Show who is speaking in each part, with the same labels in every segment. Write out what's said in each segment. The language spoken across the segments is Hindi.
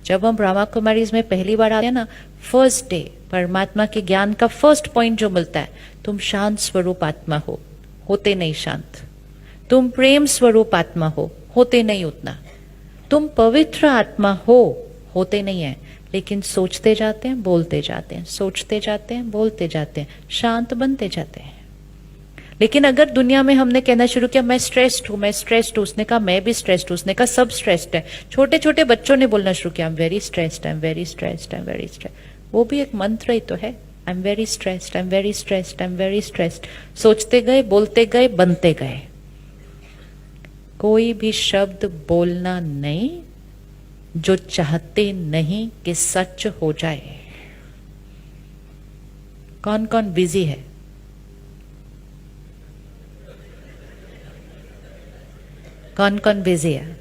Speaker 1: जब हम ब्रह्मा कुमारीज में पहली बार आते हैं ना, फर्स्ट डे परमात्मा के ज्ञान का फर्स्ट पॉइंट जो मिलता है, तुम शांत स्वरूप आत्मा हो, होते नहीं शांत। तुम प्रेम स्वरूप आत्मा हो, होते नहीं उतना। तुम पवित्र आत्मा हो, होते नहीं है, लेकिन सोचते जाते हैं, बोलते जाते हैं, सोचते जाते हैं, बोलते जाते हैं, शांत बनते जाते हैं। लेकिन अगर दुनिया में हमने कहना शुरू किया मैं स्ट्रेस्ड हूं, मैं स्ट्रेस्ड हूं, उसने कहा मैं भी स्ट्रेस्ड हूं, उसने कहा सब स्ट्रेस्ड है। छोटे छोटे बच्चों ने बोलना शुरू किया I am very stressed, I am very stressed, I am very stressed. वो भी एक मंत्र ही तो है, I am very stressed, I am very stressed, I am very stressed. सोचते गए, बोलते गए, बनते गए। कोई भी शब्द बोलना नहीं जो चाहते नहीं कि सच हो जाए। कौन कौन बिजी है? कौन कौन बिजी है?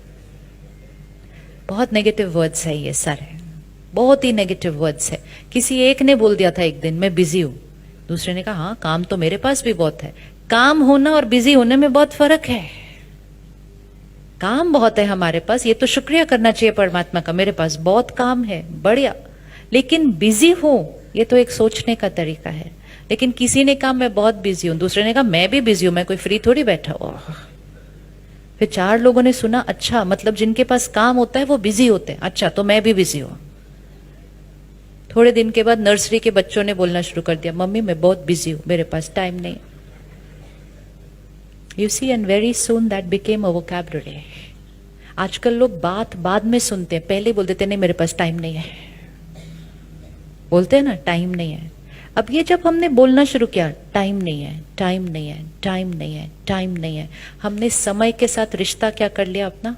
Speaker 1: बहुत नेगेटिव वर्ड्स है ये सारे, बहुत ही नेगेटिव वर्ड्स है। किसी एक ने बोल दिया था एक दिन मैं बिजी हूं, दूसरे ने कहा हाँ काम तो मेरे पास भी बहुत है। काम होना और बिजी होने में बहुत फर्क है। काम बहुत है हमारे पास, ये तो शुक्रिया करना चाहिए परमात्मा का, मेरे पास बहुत काम है, बढ़िया। लेकिन बिजी हूं, ये तो एक सोचने का तरीका है। लेकिन किसी ने कहा मैं बहुत बिजी हूं, दूसरे ने कहा मैं भी बिजी हूं, मैं कोई फ्री थोड़ी बैठा हुआ। फिर 4 लोगों ने सुना अच्छा मतलब जिनके पास काम होता है वो बिजी होते हैं, अच्छा तो मैं भी बिजी हूं। थोड़े दिन के बाद नर्सरी के बच्चों ने बोलना शुरू कर दिया मम्मी मैं बहुत बिजी हूं, मेरे पास टाइम नहीं। You see, and very soon that became a vocabulary. आजकल लोग बात बाद में सुनते हैं, पहले बोल देते नहीं मेरे पास टाइम नहीं है, बोलते हैं ना टाइम नहीं है। अब ये जब हमने बोलना शुरू किया टाइम नहीं है, टाइम नहीं है, टाइम नहीं है, टाइम नहीं है, हमने समय के साथ रिश्ता क्या कर लिया अपना?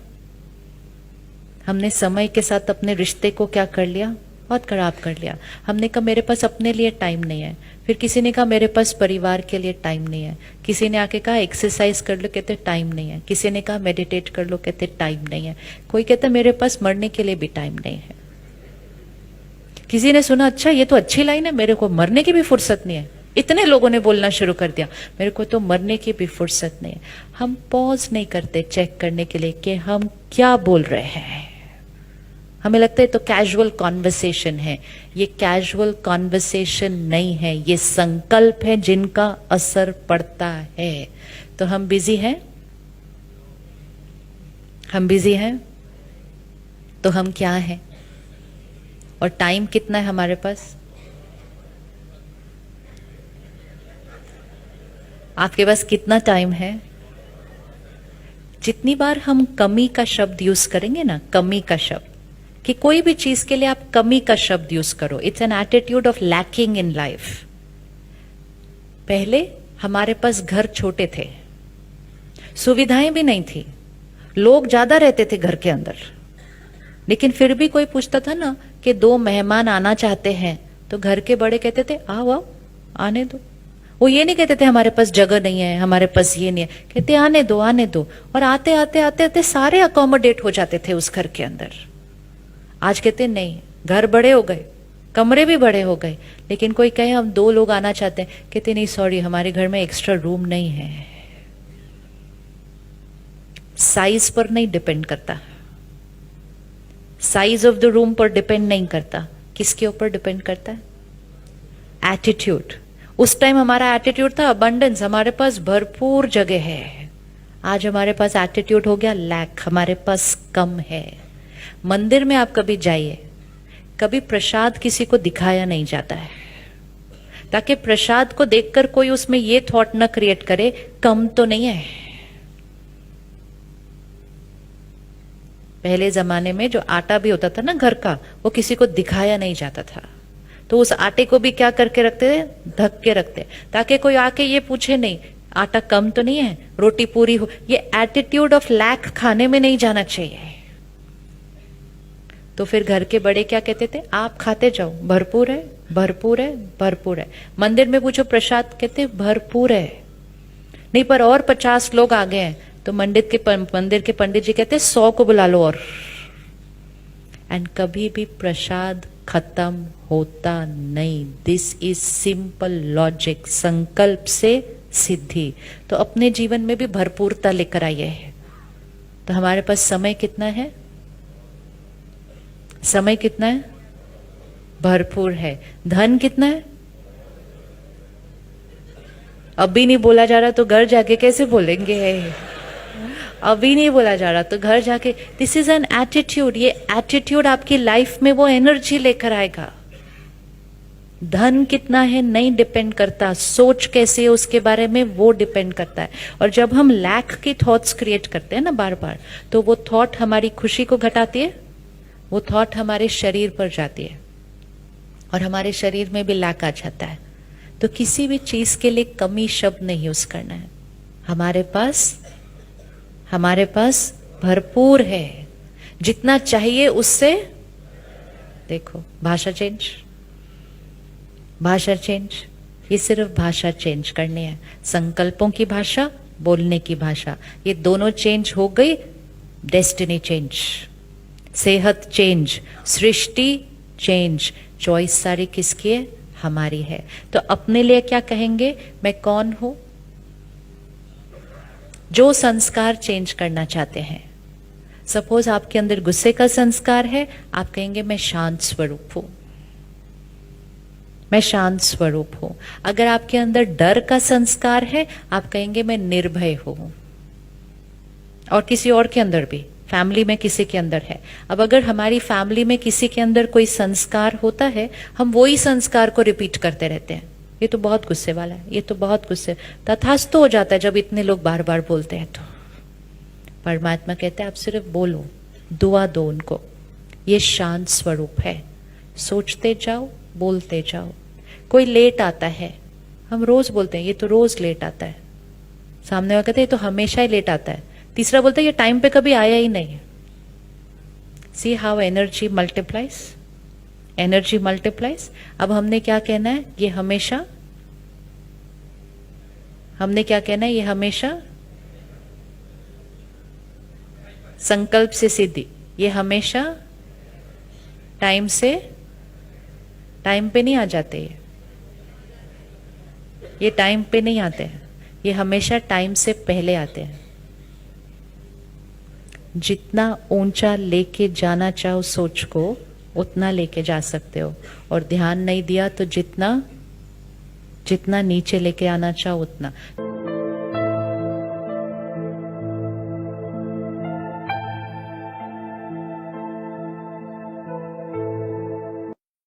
Speaker 1: हमने समय के साथ अपने रिश्ते को क्या कर लिया? बहुत खराब कर लिया। हमने कहा मेरे पास अपने लिए टाइम नहीं है, फिर किसी ने कहा मेरे पास परिवार के लिए टाइम नहीं है, किसी ने आके कहा एक्सरसाइज कर लो, कहते टाइम नहीं है, किसी ने कहा मेडिटेट कर लो, कहते टाइम नहीं है, कोई कहता मेरे पास मरने के लिए भी टाइम नहीं है। किसी ने सुना अच्छा ये तो अच्छी लाइन है, मेरे को मरने की भी फुर्सत नहीं है। इतने लोगों ने बोलना शुरू कर दिया मेरे को तो मरने की भी फुर्सत नहीं है। हम पॉज नहीं करते चेक करने के लिए कि हम क्या बोल रहे हैं। हमें लगता है तो कैजुअल कॉन्वर्सेशन है, ये कैजुअल कॉन्वर्सेशन नहीं है, ये संकल्प है जिनका असर पड़ता है। तो हम बिजी हैं, हम बिजी हैं, तो हम क्या हैं? और टाइम कितना है हमारे पास? आपके पास कितना टाइम है? जितनी बार हम कमी का शब्द यूज करेंगे ना, कमी का शब्द, कि कोई भी चीज के लिए आप कमी का शब्द यूज करो, it's an attitude of lacking in life. पहले हमारे पास घर छोटे थे, सुविधाएं भी नहीं थी, लोग ज्यादा रहते थे घर के अंदर, लेकिन फिर भी कोई पूछता था ना कि 2 मेहमान आना चाहते हैं, तो घर के बड़े कहते थे आओ आओ आने दो। वो ये नहीं कहते थे हमारे पास जगह नहीं है, हमारे पास ये नहीं है, कहते आने दो आने दो। और आते आते आते आते सारे अकोमोडेट हो जाते थे उस घर के अंदर। आज कहते नहीं, घर बड़े हो गए, कमरे भी बड़े हो गए, लेकिन कोई कहे हम 2 लोग आना चाहते हैं, कहते नहीं सॉरी हमारे घर में एक्स्ट्रा रूम नहीं है। साइज पर नहीं डिपेंड करता, साइज ऑफ द रूम पर डिपेंड नहीं करता, किसके ऊपर डिपेंड करता है? एटीट्यूड। उस टाइम हमारा एटीट्यूड था अबंडेंस, हमारे पास भरपूर जगह है। आज हमारे पास एटीट्यूड हो गया लैक, हमारे पास कम है। मंदिर में आप कभी जाइए, कभी प्रसाद किसी को दिखाया नहीं जाता है, ताकि प्रसाद को देखकर कोई उसमें ये थॉट न क्रिएट करे कम तो नहीं है। पहले जमाने में जो आटा भी होता था ना घर का, वो किसी को दिखाया नहीं जाता था, तो उस आटे को भी क्या करके रखते थे? ढक के रखते, ताकि कोई आके ये पूछे नहीं आटा कम तो नहीं है, रोटी पूरी हो। ये एटीट्यूड ऑफ लैक खाने में नहीं जाना चाहिए। तो फिर घर के बड़े क्या कहते थे? आप खाते जाओ, भरपूर है, भरपूर है, भरपूर है। मंदिर में पूछो प्रसाद, कहते भरपूर है। नहीं पर और 50 लोग आ गए हैं, तो मंदिर के पंडित जी कहते 100 को बुला लो और। एंड कभी भी प्रसाद खत्म होता नहीं। This is simple logic. संकल्प से सिद्धि। तो अपने जीवन में भी भरपूरता लेकर आइए। तो हमारे पास समय कितना है? समय कितना है? भरपूर है। धन कितना है? अभी नहीं बोला जा रहा तो घर जाके कैसे बोलेंगे? अभी नहीं बोला जा रहा तो घर जाके। This is an attitude. ये एटीट्यूड आपकी लाइफ में वो एनर्जी लेकर आएगा। धन कितना है नहीं डिपेंड करता, सोच कैसे है उसके बारे में वो डिपेंड करता है। और जब हम लैक की थॉट्स क्रिएट करते हैं ना बार बार, तो वो थॉट हमारी खुशी को घटाती है, वो थॉट हमारे शरीर पर जाती है और हमारे शरीर में भी लैक आ जाता है। तो किसी भी चीज के लिए कमी शब्द नहीं यूज करना है। हमारे पास भरपूर है, जितना चाहिए उससे। देखो, भाषा चेंज, ये सिर्फ भाषा चेंज करनी है। संकल्पों की भाषा, बोलने की भाषा, ये दोनों चेंज हो गई, डेस्टिनी चेंज, सेहत चेंज, सृष्टि चेंज। चॉइस सारी किसकी है? हमारी है। तो अपने लिए क्या कहेंगे? मैं कौन हूं? जो संस्कार चेंज करना चाहते हैं। सपोज आपके अंदर गुस्से का संस्कार है, आप कहेंगे मैं शांत स्वरूप हूं, मैं शांत स्वरूप हूं। अगर आपके अंदर डर का संस्कार है, आप कहेंगे मैं निर्भय हूं। और किसी और के अंदर भी, फैमिली में किसी के अंदर है। अब अगर हमारी फैमिली में किसी के अंदर कोई संस्कार होता है, हम वही संस्कार को रिपीट करते रहते हैं। ये तो बहुत गुस्से वाला है, ये तो बहुत गुस्से, तथास्तु हो जाता है जब इतने लोग बार बार बोलते हैं। तो परमात्मा कहते हैं आप सिर्फ बोलो, दुआ दो उनको। ये शांत स्वरूप है। सोचते जाओ, बोलते जाओ। कोई लेट आता है, हम रोज बोलते हैं ये तो रोज लेट आता है। सामने वाला कहते हैं ये तो हमेशा ही लेट आता है। तीसरा बोलता है ये टाइम पे कभी आया ही नहीं। See how energy multiplies, energy multiplies. अब हमने क्या कहना है? ये हमेशा, हमने क्या कहना है? ये हमेशा संकल्प से सिद्धि, ये हमेशा टाइम पे नहीं आ जाते। ये टाइम पे नहीं आते हैं, ये हमेशा टाइम से पहले आते हैं। जितना ऊंचा लेके जाना चाहो सोच को, उतना लेके जा सकते हो। और ध्यान नहीं दिया तो जितना नीचे लेके आना चाहो उतना।